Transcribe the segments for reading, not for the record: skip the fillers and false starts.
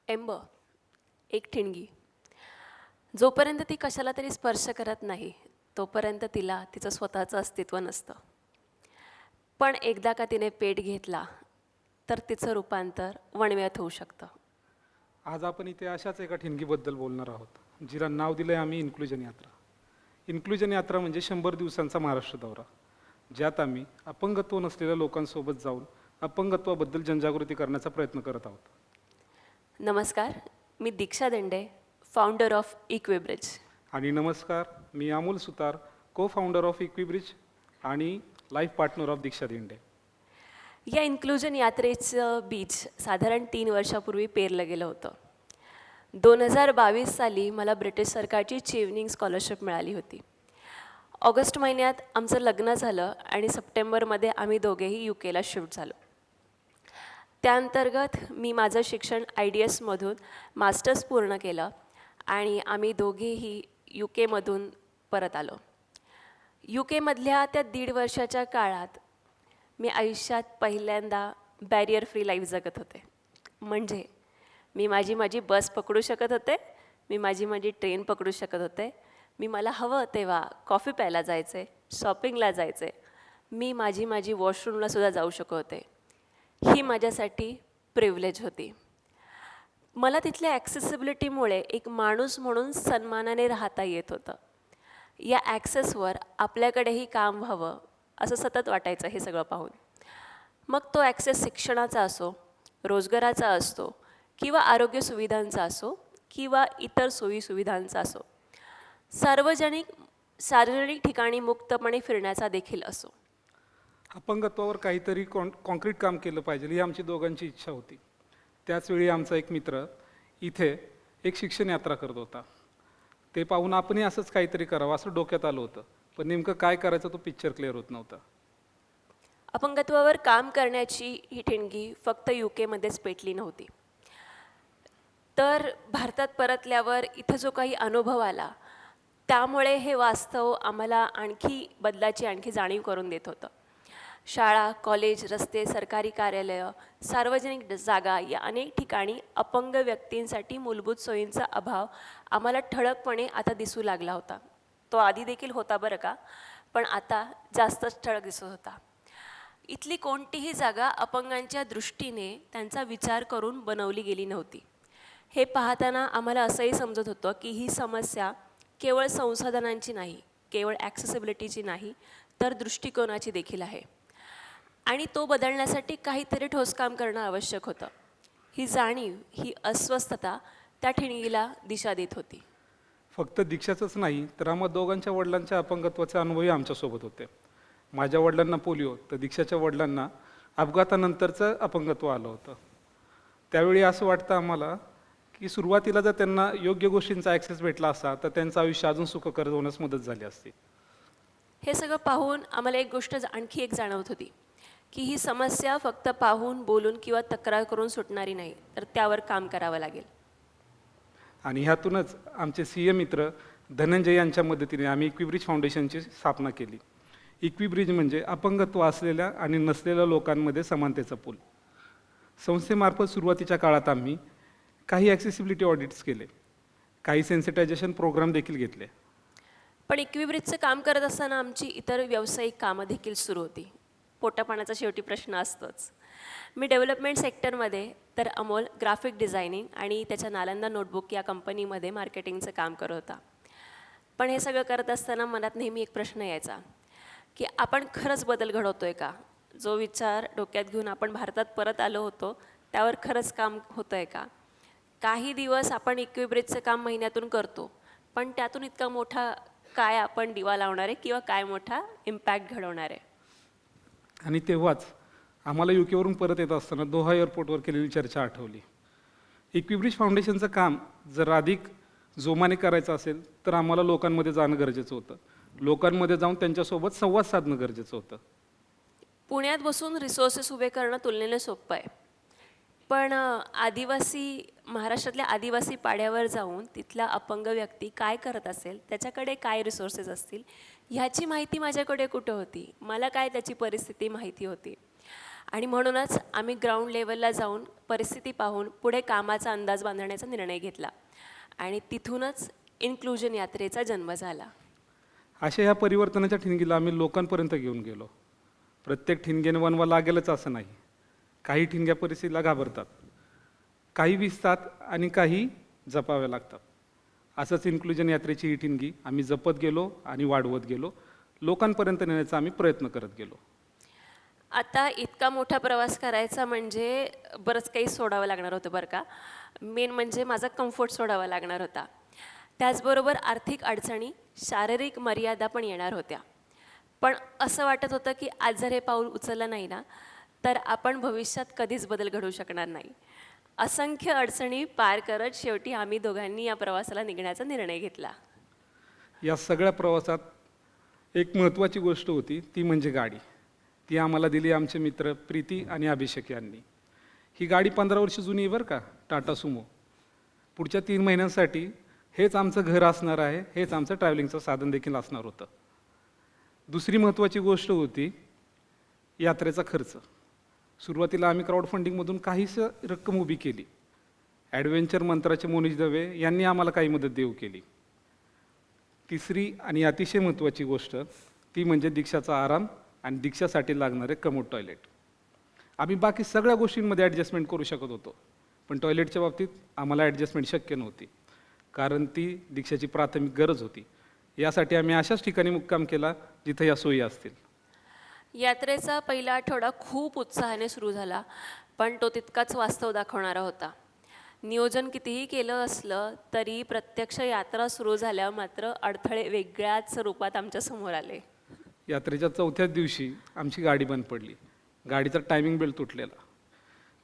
एंब एक ठिणगी. जोपर्यंत ती कशाला तरी स्पर्श करत नाही तोपर्यंत तिला तिचं स्वतःचं अस्तित्व नसतं. पण एकदा का तिने पेट घेतला तर तिचं रूपांतर वणव्यात होऊ शकतं. आज आपण इथे अशाच एका ठिणगीबद्दल बोलणार आहोत, जिला नाव दिलं आहे आम्ही इन्क्लुजन यात्रा. इन्क्लुजन यात्रा म्हणजे 100 दिवसांचा महाराष्ट्र दौरा, ज्यात आम्ही अपंगत्व नसलेल्या लोकांसोबत जाऊन अपंगत्वाबद्दल जनजागृती करण्याचा प्रयत्न करत आहोत. नमस्कार, मी दीक्षा देंडे, फाउंडर ऑफ इक्विब्रिज. आणि नमस्कार, मी अमोल सुतार, को फाउंडर ऑफ इक्विब्रिज आणि लाईफ पार्टनर ऑफ दीक्षा देंडे. या इन्क्लुजन यात्रेचं बीज साधारण 3 वर्षापूर्वी पेरलं गेलं होतं. 2022 साली मला ब्रिटिश सरकारची चेवनिंग स्कॉलरशिप मिळाली होती. ऑगस्ट महिन्यात आमचं लग्न झालं आणि सप्टेंबरमध्ये आम्ही दोघेही UKला शिफ्ट झालो. त्याअंतर्गत मी माझं शिक्षण IDSमधून मास्टर्स पूर्ण केलं आणि आम्ही दोघेही UKमधून परत आलो. UKमधल्या त्या 1.5 वर्षाच्या काळात मी आयुष्यात पहिल्यांदा बॅरियर फ्री लाईफ जगत होते. म्हणजे मी माझी बस पकडू शकत होते, मी माझी ट्रेन पकडू शकत होते, मी मला हवं तेव्हा कॉफी प्यायला जायचे, शॉपिंगला जायचे, मी माझी वॉशरूमलासुद्धा जाऊ शकत होते. ही माझ्यासाठी प्रिव्हिलेज होती. मला तिथल्या ॲक्सेसिबिलिटीमुळे एक माणूस म्हणून सन्मानाने राहता येत होतं. या ॲक्सेसवर आपल्याकडेही काम व्हावं असं सतत वाटायचं हे सगळं पाहून. मग तो ॲक्सेस शिक्षणाचा असो, रोजगाराचा असतो किंवा आरोग्य सुविधांचा असो किंवा इतर सोयीसुविधांचा असो, सार्वजनिक ठिकाणी मुक्तपणे फिरण्याचा देखील असो. अपंगत्वावर काहीतरी कॉन्क्रीट काम केलं पाहिजे ही आमची दोघांची इच्छा होती. त्याचवेळी आमचा एक मित्र इथे एक शिक्षण यात्रा करत होता. ते पाहून आपणही असंच काहीतरी करावं असं डोक्यात आलं होतं, पण नेमकं काय करायचं तो पिक्चर क्लिअर होत नव्हता. अपंगत्वावर काम करण्याची ही ठिणगी फक्त UKमध्येच पेटली नव्हती, तर भारतात परतल्यावर इथं जो काही अनुभव आला त्यामुळे हे वास्तव आम्हाला बदलाची जाणीव करून देत होतं. शाळा, कॉलेज, रस्ते, सरकारी कार्यालयं, सार्वजनिक जागा या अनेक ठिकाणी अपंग व्यक्तींसाठी मूलभूत सोयींचा अभाव आम्हाला ठळकपणे आता दिसू लागला होता. तो आधी देखील होता बरं का, पण आता जास्तच ठळक दिसत होता. इथली कोणतीही जागा अपंगांच्या दृष्टीने त्यांचा विचार करून बनवली गेली नव्हती. हे पाहताना आम्हाला असंही समजत होतं की ही समस्या केवळ संसाधनांची नाही, केवळ ॲक्सेसिबिलिटीची नाही, तर दृष्टिकोनाची देखील आहे. आणि तो बदलण्यासाठी काहीतरी ठोस काम करणं आवश्यक होतं. ही जाणीव, ही अस्वस्थता त्या ठिणगीला दिशा देत होती. फक्त दीक्षाचंच नाही, तर आम्हा दोघांच्या वडिलांच्या अपंगत्वाचे अनुभवही आमच्यासोबत होते. माझ्या वडिलांना पोलिओ, तर दीक्षाच्या वडिलांना अपघातानंतरचं अपंगत्व आलं होतं. त्यावेळी असं वाटतं आम्हाला की सुरुवातीला जर त्यांना योग्य गोष्टींचा ॲक्सेस भेटला असता तर त्यांचं आयुष्य अजून सुखकर होण्यास मदत झाली असती. हे सगळं पाहून आम्हाला एक गोष्ट आणखी एक जाणवत होती की ही समस्या फक्त पाहून, बोलून किंवा तक्रार करून सुटणारी नाही, तर त्यावर काम करावं लागेल. आणि ह्यातूनच आमचे CA मित्र धनंजय यांच्या मदतीने आम्ही इक्विब्रिज फाउंडेशनची स्थापना केली. इक्विब्रिज म्हणजे अपंगत्व असलेल्या आणि नसलेल्या लोकांमध्ये समानतेचा पूल. संस्थेमार्फत सुरुवातीच्या काळात आम्ही काही ॲक्सेसिबिलिटी ऑडिट्स केले, काही सेन्सिटायझेशन प्रोग्राम देखील घेतले. पण इक्विब्रिजचं काम करत असताना आमची इतर व्यावसायिक कामं देखील सुरू होती. पोटापाण्याचा शेवटी प्रश्न असतोच. मी डेव्हलपमेंट सेक्टरमध्ये, तर अमोल ग्राफिक डिझायनिंग आणि त्याच्या नालंदा नोटबुक या कंपनीमध्ये मार्केटिंगचं काम करत होता. पण हे सगळं करत असताना मनात नेहमी एक प्रश्न यायचा की आपण खरंच बदल घडवतोय का? जो विचार डोक्यात घेऊन आपण भारतात परत आलो होतो त्यावर खरंच काम होतं आहे का? काही दिवस आपण इक्विब्रिजचं काम महिन्यातून करतो, पण त्यातून इतका मोठा काय आपण दिवा लावणार आहे किंवा काय मोठा इम्पॅक्ट घडवणार आहे? आणि तेव्हाच आम्हाला UKवरून परत येत असताना दोहा एअरपोर्टवर केलेली चर्चा आठवली. इक्विब्रिज फाउंडेशनचं काम जर अधिक जोमाने करायचं असेल तर आम्हाला लोकांमध्ये जाणं गरजेचं होतं. लोकांमध्ये जाऊन त्यांच्यासोबत संवाद साधणं गरजेचं होतं. पुण्यात बसून रिसोर्सेस उभे करणं तुलनेने सोपं आहे, पण महाराष्ट्रातल्या आदिवासी पाड्यावर जाऊन तिथला अपंग व्यक्ती काय करत असेल, त्याच्याकडे काय रिसोर्सेस असतील ह्याची माहिती माझ्याकडे कुठं होती? मला काय त्याची परिस्थिती माहिती होती? आणि म्हणूनच आम्ही ग्राउंड लेवलला जाऊन परिस्थिती पाहून पुढे कामाचा अंदाज बांधण्याचा निर्णय घेतला आणि तिथूनच इन्क्लुजन यात्रेचा जन्म झाला. अशा ह्या परिवर्तनाच्या ठिणगीला आम्ही लोकांपर्यंत घेऊन गेलो. प्रत्येक ठिणगीने वणवा लागेलच असं नाही. काही ठिणग्या परिस्थितीला घाबरतात, काही विसतात आणि काही जपाव्या लागतात. असंच इन्क्लुजन यात्रेची ही ठिणगी आम्ही जपत गेलो आणि वाढवत गेलो. लोकांपर्यंत नेण्याचा आम्ही प्रयत्न करत गेलो. आता इतका मोठा प्रवास करायचा म्हणजे बरंच काही सोडावं लागणार होतं बरं का. मेन म्हणजे माझा कम्फर्ट सोडावा लागणार होता. त्याचबरोबर आर्थिक अडचणी, शारीरिक मर्यादा पण येणार होत्या. पण असं वाटत होतं की आज जर हे पाऊल उचललं नाही ना, तर आपण भविष्यात कधीच बदल घडवू शकणार नाही. असंख्य अडचणी पार करत शेवटी आम्ही दोघांनी या प्रवासाला निघण्याचा निर्णय घेतला. या सगळ्या प्रवासात एक महत्त्वाची गोष्ट होती, ती म्हणजे गाडी. ती आम्हाला दिली आमचे मित्र प्रीती आणि अभिषेक यांनी. ही गाडी 15 वर्ष जुनी आहे बरं का, टाटा सुमो. पुढच्या 3 महिन्यांसाठी हेच आमचं घर असणार आहे, हेच आमचं ट्रॅव्हलिंगचं साधन देखील असणार होतं. दुसरी महत्त्वाची गोष्ट होती यात्रेचा खर्च. सुरुवातीला आम्ही क्राऊड फंडिंगमधून काहीसं रक्कम उभी केली. ॲडव्हेंचर मंत्राचे मोनीश दवे यांनी आम्हाला काही मदत देऊ केली. तिसरी आणि अतिशय महत्त्वाची गोष्ट ती म्हणजे दीक्षाचा आराम आणि दीक्षासाठी लागणारे कमोड टॉयलेट. आम्ही बाकी सगळ्या गोष्टींमध्ये ॲडजस्टमेंट करू शकत होतो, पण टॉयलेटच्या बाबतीत आम्हाला ॲडजस्टमेंट शक्य नव्हती, कारण ती दीक्षाची प्राथमिक गरज होती. यासाठी आम्ही अशाच ठिकाणी मुक्काम केला जिथे या सोयी असतील. यात्रेचा पहिला आठवडा खूप उत्साहाने सुरू झाला, पण तो तितकाच वास्तव दाखवणारा होता. नियोजन कितीही केलं असलं तरी प्रत्यक्ष यात्रा सुरू झाल्यावर मात्र अडथळे वेगळ्याच रूपात आमच्या समोर आले. यात्रेच्या 4थ्याच दिवशी आमची गाडी बंद पडली. गाडीचा टायमिंग बेल्ट तुटलेला.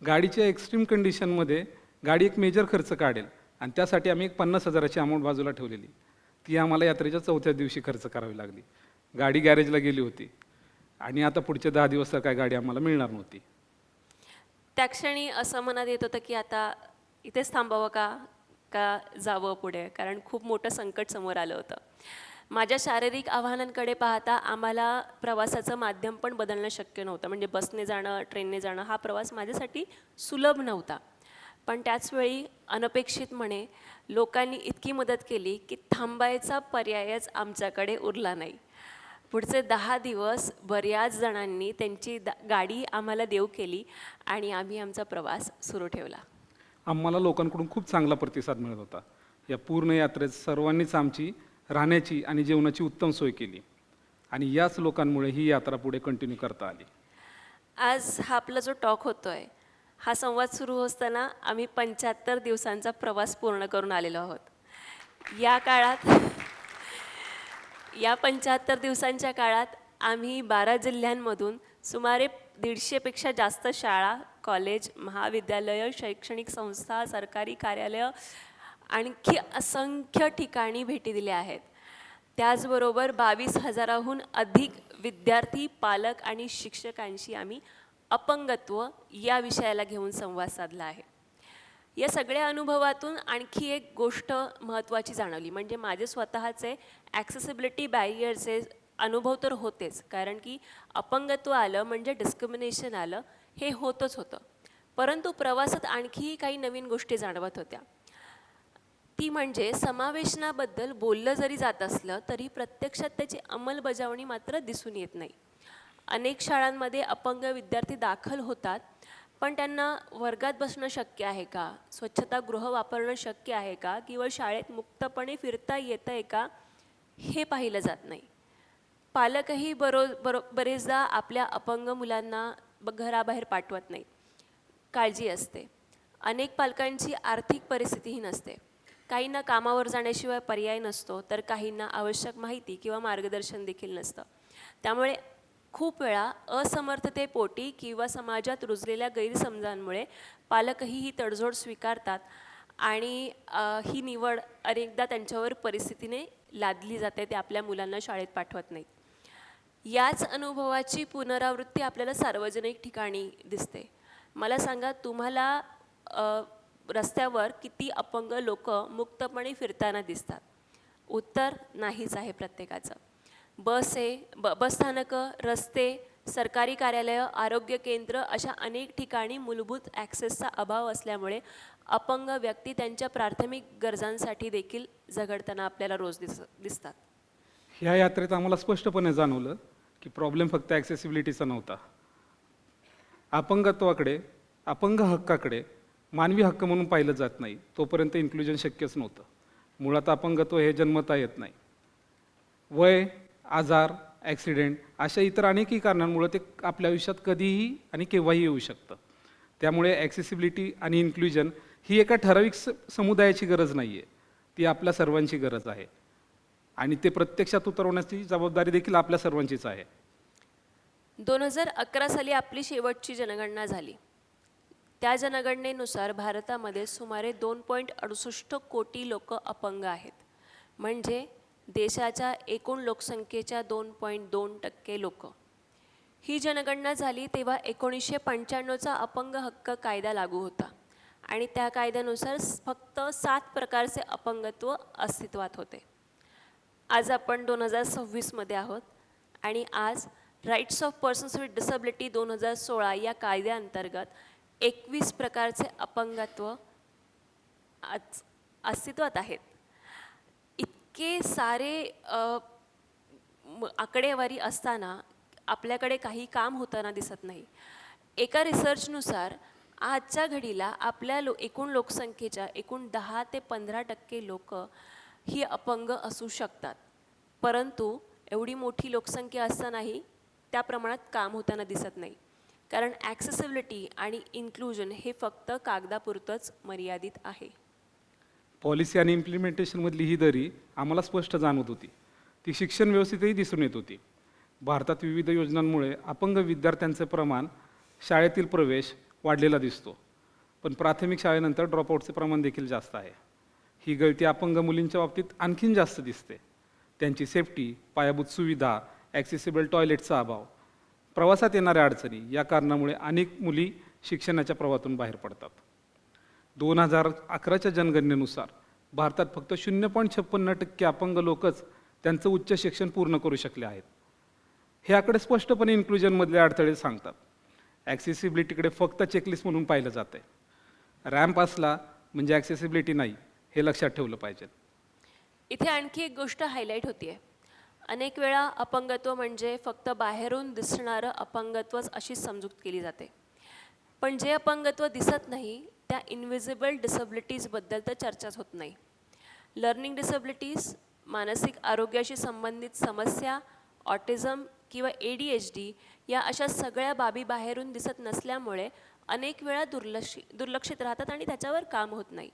गाडीच्या एक्स्ट्रीम कंडिशनमध्ये गाडी एक मेजर खर्च काढेल आणि त्यासाठी आम्ही एक 50,000ची अमाऊंट बाजूला ठेवलेली. ती आम्हाला यात्रेच्या 4थ्याच दिवशी खर्च करावी लागली. गाडी गॅरेजला गेली होती आणि आता पुढचे 10 दिवस तर काय गाडी आम्हाला मिळणार नव्हती. त्या क्षणी असं मनात येत होतं की आता इथेच थांबावं का जावं पुढे, कारण खूप मोठं संकट समोर आलं होतं. माझ्या शारीरिक आव्हानांकडे पाहता आम्हाला प्रवासाचं माध्यम पण बदलणं शक्य नव्हतं. म्हणजे बसने जाणं, ट्रेनने जाणं हा प्रवास माझ्यासाठी सुलभ नव्हता. पण त्याचवेळी अनपेक्षितपणे लोकांनी इतकी मदत केली की थांबायचा पर्यायच आमच्याकडे उरला नाही. पुढचे 10 दिवस बऱ्याच जणांनी त्यांची गाडी आम्हाला देऊ केली आणि आम्ही आमचा प्रवास सुरू ठेवला. आम्हाला लोकांकडून खूप चांगला प्रतिसाद मिळत होता. या पूर्ण यात्रेत सर्वांनीच आमची राहण्याची आणि जेवणाची उत्तम सोय केली आणि याच लोकांमुळे ही यात्रा पुढे कंटिन्यू करता आली. आज हा आपला जो टॉक होतोय, हा संवाद सुरू असताना आम्ही 75 दिवसांचा प्रवास पूर्ण करून आलेलो आहोत. या 75 दिवसांच्या काळात आम्ही 12 जिल्ह्यांमधून सुमारे 150पेक्षा जास्त शाळा, कॉलेज, महाविद्यालयं, शैक्षणिक संस्था, सरकारी कार्यालयं, आणखी असंख्य ठिकाणी भेटी दिल्या आहेत. त्याचबरोबर 22,000हून अधिक विद्यार्थी, पालक आणि शिक्षकांशी आम्ही अपंगत्व या विषयाला घेऊन संवाद साधला आहे. या सगळ्या अनुभवातून आणखी एक गोष्ट महत्त्वाची जाणवली, म्हणजे माझे स्वतःचे ॲक्सेसिबिलिटी बॅरियरचे अनुभव तर होतेच, कारण की अपंगत्व आलं म्हणजे डिस्क्रिमिनेशन आलं हे होतच होतं. परंतु प्रवासात आणखी काही नवीन गोष्टी जाणवत होत्या. ती म्हणजे समावेशनाबद्दल बोललं जरी जात असलं तरी प्रत्यक्षात त्याची अंमलबजावणी मात्र दिसून येत नाही. अनेक शाळांमध्ये अपंग विद्यार्थी दाखल होतात, पण त्यांना वर्गात बसणं शक्य आहे का, स्वच्छतागृह वापरणं शक्य आहे का, किंवा शाळेत मुक्तपणे फिरता येतं आहे का, हे पाहिलं जात नाही. पालकही बरेचदा आपल्या अपंग मुलांना घराबाहेर पाठवत नाही. काळजी असते. अनेक पालकांची आर्थिक परिस्थितीही नसते. काहींना कामावर जाण्याशिवाय पर्याय नसतो, तर काहींना आवश्यक माहिती किंवा मार्गदर्शन देखील नसतं. त्यामुळे खूप वेळा असमर्थतेपोटी किंवा समाजात रुजलेल्या गैरसमजांमुळे पालकही ही तडजोड स्वीकारतात आणि ही निवड अनेकदा त्यांच्यावर परिस्थितीने लादली जाते, ते आपल्या मुलांना शाळेत पाठवत नाहीत. याच अनुभवाची पुनरावृत्ती आपल्याला सार्वजनिक ठिकाणी दिसते. मला सांगा, तुम्हाला रस्त्यावर किती अपंग लोक मुक्तपणे फिरताना दिसतात? उत्तर नाहीच आहे प्रत्येकाचं. बसस्थानकं, रस्ते, सरकारी कार्यालयं, आरोग्य केंद्र अशा अनेक ठिकाणी मूलभूत ॲक्सेसचा अभाव असल्यामुळे अपंग व्यक्ती त्यांच्या प्राथमिक गरजांसाठी देखील झगडताना आपल्याला रोज दिसतात. ह्या यात्रेत आम्हाला स्पष्टपणे जाणवलं की प्रॉब्लेम फक्त ॲक्सेसिबिलिटीचा नव्हता. अपंगत्वाकडे, अपंग हक्काकडे मानवी हक्क म्हणून पाहिलं जात नाही तोपर्यंत इन्क्लुजन शक्यच नव्हतं. मुळात अपंगत्व हे जन्मता येत नाही. वय, आजार, ॲक्सिडेंट अशा इतर अनेकही कारणांमुळे ते आपल्या आयुष्यात कधीही आणि केव्हाही येऊ शकतं. त्यामुळे ॲक्सेसिबिलिटी आणि इन्क्लुजन ही एका ठराविक समुदायाची गरज नाही आहे, ती आपल्या सर्वांची गरज आहे आणि ते प्रत्यक्षात उतरवण्याची जबाबदारी देखील आपल्या सर्वांचीच आहे. 2011 साली आपली शेवटची जनगणना झाली. त्या जनगणनेनुसार भारतामध्ये सुमारे 2.68 कोटी लोक अपंग आहेत. म्हणजे देशाच्या एकूण लोकसंख्येच्या 2.2% लोक. ही जनगणना झाली तेव्हा 1995चा अपंग हक्क कायदा लागू होता आणि त्या कायद्यानुसार फक्त 7 प्रकारचे अपंगत्व अस्तित्वात होते. आज आपण 2026मध्ये आहोत आणि आज rights of persons with disability 2016 या कायद्याअंतर्गत 21 प्रकारचे अपंगत्व आज अस्तित्वात आहेत. इतके सारे आकडेवारी असताना आपल्याकडे काही काम होताना दिसत नाही. एका रिसर्चनुसार आजच्या घडीला आपल्या एकूण लोकसंख्येच्या एकूण 10 ते 15% लोक ही अपंग असू शकतात. परंतु एवढी मोठी लोकसंख्या असतानाही त्या प्रमाणात काम होताना दिसत नाही. कारण ॲक्सेसिबिलिटी आणि इन्क्लुजन हे फक्त कागदापुरतंच मर्यादित आहे. पॉलिसी आणि इम्प्लिमेंटेशनमधली ही दरी आम्हाला स्पष्ट जाणवत होती. ती शिक्षण व्यवस्थेतही दिसून येत होती. भारतात विविध योजनांमुळे अपंग विद्यार्थ्यांचे प्रमाण, शाळेतील प्रवेश वाढलेला दिसतो. पण प्राथमिक शाळेनंतर ड्रॉपआउटचे प्रमाण देखील जास्त आहे. ही गळती अपंग मुलींच्या बाबतीत आणखीन जास्त दिसते. त्यांची सेफ्टी, पायाभूत सुविधा, ॲक्सेसिबल टॉयलेटचा अभाव, प्रवासात येणाऱ्या अडचणी या कारणामुळे अनेक मुली शिक्षणाच्या प्रवाहातून बाहेर पडतात. 2011च्या जनगणनेनुसार भारतात फक्त 0.56% अपंग लोकच त्यांचं उच्च शिक्षण पूर्ण करू शकले आहेत. हे आकडे स्पष्टपणे इन्क्लुजनमधले अडथळे सांगतात. ॲक्सेसिबिलिटीकडे फक्त चेकलिस्ट म्हणून पाहिलं जातं आहे. रॅम्प असला म्हणजे ॲक्सेसिबिलिटी नाही, हे लक्षात ठेवलं पाहिजे. इथे आणखी एक गोष्ट हायलाईट होती आहे. अनेक वेळा अपंगत्व म्हणजे फक्त बाहेरून दिसणारं अपंगत्वच अशी समजूत केली जाते. पण जे अपंगत्व दिसत नाही त्या इनव्हिजिबल डिसेबिलिटीजबद्दल तर चर्चाच होत नाही. लर्निंग डिसेबिलिटीज, मानसिक आरोग्याशी संबंधित समस्या, ऑटिझम किंवा ADHD या अशा सगळ्या बाबी बाहेरून दिसत नसल्यामुळे अनेक वेळा दुर्लक्षित राहतात आणि त्याच्यावर काम होत नाही.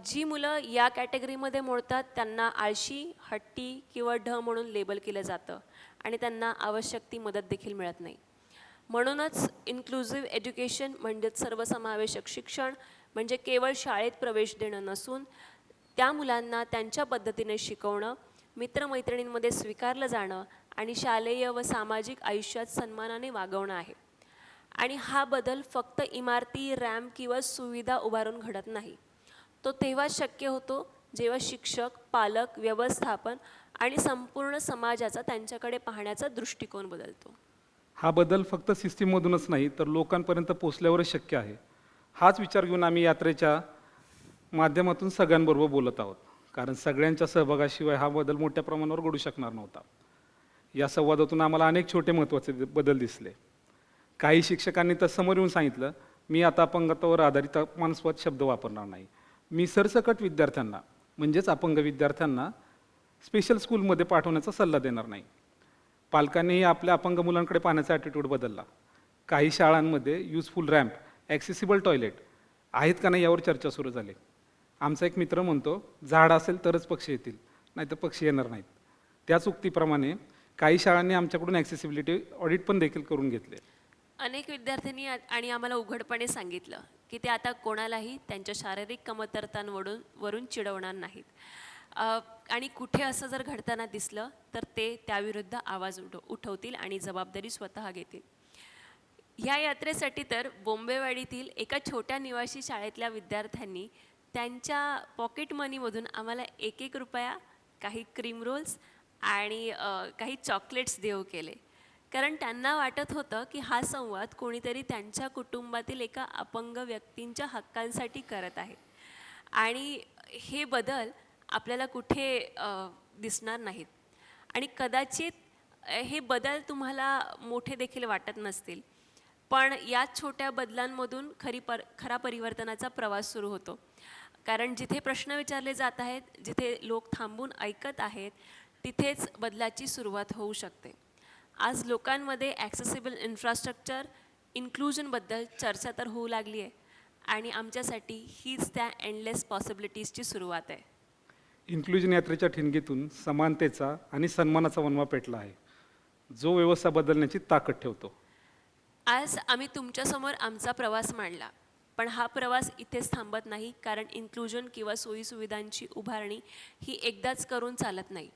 जी मुलं या कॅटेगरीमध्ये मोडतात त्यांना आळशी, हट्टी किंवा ढ म्हणून लेबल केलं जातं आणि त्यांना आवश्यक ती मदत देखील मिळत नाही. म्हणूनच इन्क्लुझिव्ह एज्युकेशन म्हणजेच सर्वसमावेशक शिक्षण म्हणजे केवळ शाळेत प्रवेश देणं नसून त्या मुलांना त्यांच्या पद्धतीने शिकवणं, मित्रमैत्रिणींमध्ये स्वीकारलं जाणं आणि शालेय व सामाजिक आयुष्यात सन्मानाने वागवणं आहे. आणि हा बदल फक्त इमारती, रॅम्प किंवा सुविधा उभारून घडत नाही. तो तेव्हाच शक्य होतो जेव्हा शिक्षक, पालक, व्यवस्थापन आणि संपूर्ण समाजाचा त्यांच्याकडे पाहण्याचा दृष्टिकोन बदलतो. हा बदल फक्त सिस्टीममधूनच नाही तर लोकांपर्यंत पोचल्यावरच शक्य आहे. हाच विचार घेऊन आम्ही यात्रेच्या माध्यमातून सगळ्यांबरोबर बोलत आहोत. कारण सगळ्यांच्या सहभागाशिवाय हा बदल मोठ्या प्रमाणावर घडू शकणार नव्हता. या संवादातून आम्हाला अनेक छोटे महत्त्वाचे बदल दिसले. काही शिक्षकांनी तर समोर येऊन सांगितलं, मी आता अपंगत्वावर आधारित अपमानास्पद शब्द वापरणार नाही. मी सरसकट विद्यार्थ्यांना म्हणजेच अपंग विद्यार्थ्यांना स्पेशल स्कूलमध्ये पाठवण्याचा सल्ला देणार नाही. पालकांनीही आपल्या अपंग मुलांकडे पाहण्याचा ॲटिट्यूड बदलला. काही शाळांमध्ये युजफुल रॅम्प, ॲक्सेसिबल टॉयलेट आहेत का नाही यावर चर्चा सुरू झाली. आमचा एक मित्र म्हणतो, झाड असेल तरच पक्षी येतील, नाही तर पक्षी येणार नाहीत. त्याच उक्तीप्रमाणे काही शाळांनी आमच्याकडून ॲक्सेसिबिलिटी ऑडिट पण देखील करून घेतले. अनेक विद्यार्थ्यांनी आणि आम्हाला उघडपणे सांगितलं की ते आता कोणालाही त्यांच्या शारीरिक कमतरतांवरून चिडवणार नाहीत. आणि कुठे असं जर घडताना दिसलं तर ते त्याविरुद्ध आवाज उठवतील आणि जबाबदारी स्वतः घेतील. ह्या यात्रेसाठी तर बोंबेवाडीतील एका छोट्या निवासी शाळेतल्या विद्यार्थ्यांनी त्यांच्या पॉकेट मनीमधून आम्हाला 1-1 रुपया, काही क्रीम रोल्स आणि काही चॉकलेट्स देऊ केले. कारण त्यांना वाटत होतं की हा संवाद कोणीतरी त्यांच्या कुटुंबातील एका अपंग व्यक्तींच्या हक्कांसाठी करत आहे आणि हे बदल आपल्याला कुठे दिसणार नाहीत आणि कदाचित हे बदल तुम्हाला मोठे देखील वाटत नसतील, पण या छोट्या बदलांमधून खरा परिवर्तनाचा प्रवास सुरू होतो. कारण जिथे प्रश्न विचारले जात आहेत, जिथे लोक थांबून ऐकत आहेत, तिथेच बदलाची सुरुवात होऊ शकते. आज लोकांमध्ये ॲक्सेसिबल इन्फ्रास्ट्रक्चर, इन्क्लुजनबद्दल चर्चा तर होऊ लागली आहे आणि आमच्यासाठी हीच त्या एंडलेस पॉसिबिलिटीजची सुरुवात आहे. इन्क्लुजन यात्रेच्या ठिणगीतून समानतेचा आणि सन्मानाचा वनवा पेटला आहे, जो व्यवस्था बदलण्याची ताकद ठेवतो. आज आम्ही तुमच्यासमोर आमचा प्रवास मांडला, पण हा प्रवास इथेच थांबत नाही. कारण इन्क्लुजन किंवा सोयीसुविधांची उभारणी ही एकदाच करून चालत नाही.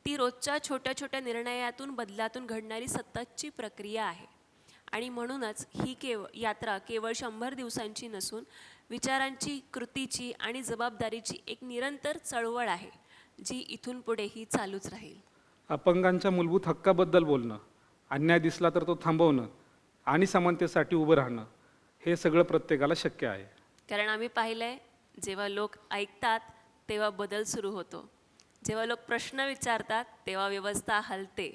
ती रोजच्या छोट्या छोट्या निर्णयातून, बदलातून घडणारी सततची प्रक्रिया आहे. आणि म्हणूनच ही यात्रा केवळ 100 दिवसांची नसून विचारांची, कृतीची आणि जबाबदारीची एक निरंतर चळवळ आहे, जी इथून पुढेही चालूच राहील. अपंगांच्या मूलभूत हक्काबद्दल बोलणं, अन्याय दिसला तर तो थांबवणं आणि समानतेसाठी उभं राहणं, हे सगळं प्रत्येकाला शक्य आहे. कारण आम्ही पाहिलं आहे, जेव्हा लोक ऐकतात तेव्हा बदल सुरू होतो, जेव्हा लोक प्रश्न विचारतात तेव्हा व्यवस्था हलते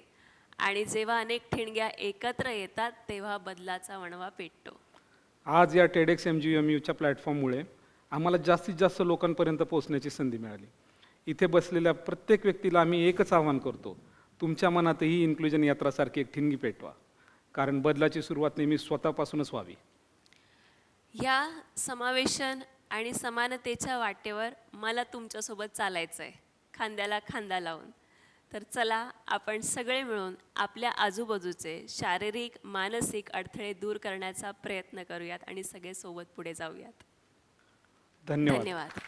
आणि जेव्हा अनेक ठिणग्या एकत्र येतात तेव्हा बदलाचा वणवा पेटतो. आज या टेडेक्स MGMUच्या प्लॅटफॉर्ममुळे आम्हाला जास्तीत जास्त लोकांपर्यंत पोहोचण्याची संधी मिळाली. इथे बसलेल्या प्रत्येक व्यक्तीला आम्ही एकच आवाहन करतो, तुमच्या मनातही इन्क्लुजन यात्रासारखी एक ठिणगी पेटवा. कारण बदलाची सुरुवात नेहमी स्वतःपासूनच व्हावी. या समावेशन आणि समानतेच्या वाटेवर मला तुमच्यासोबत चालायचं आहे, खांद्याला खांदा लावून. तर चला आपण सगळे मिळून आपल्या आजूबाजूचे शारीरिक, मानसिक अडथळे दूर करण्याचा प्रयत्न करूयात आणि सगळे सोबत पुढे जाऊयात. धन्यवाद. धन्यवाद.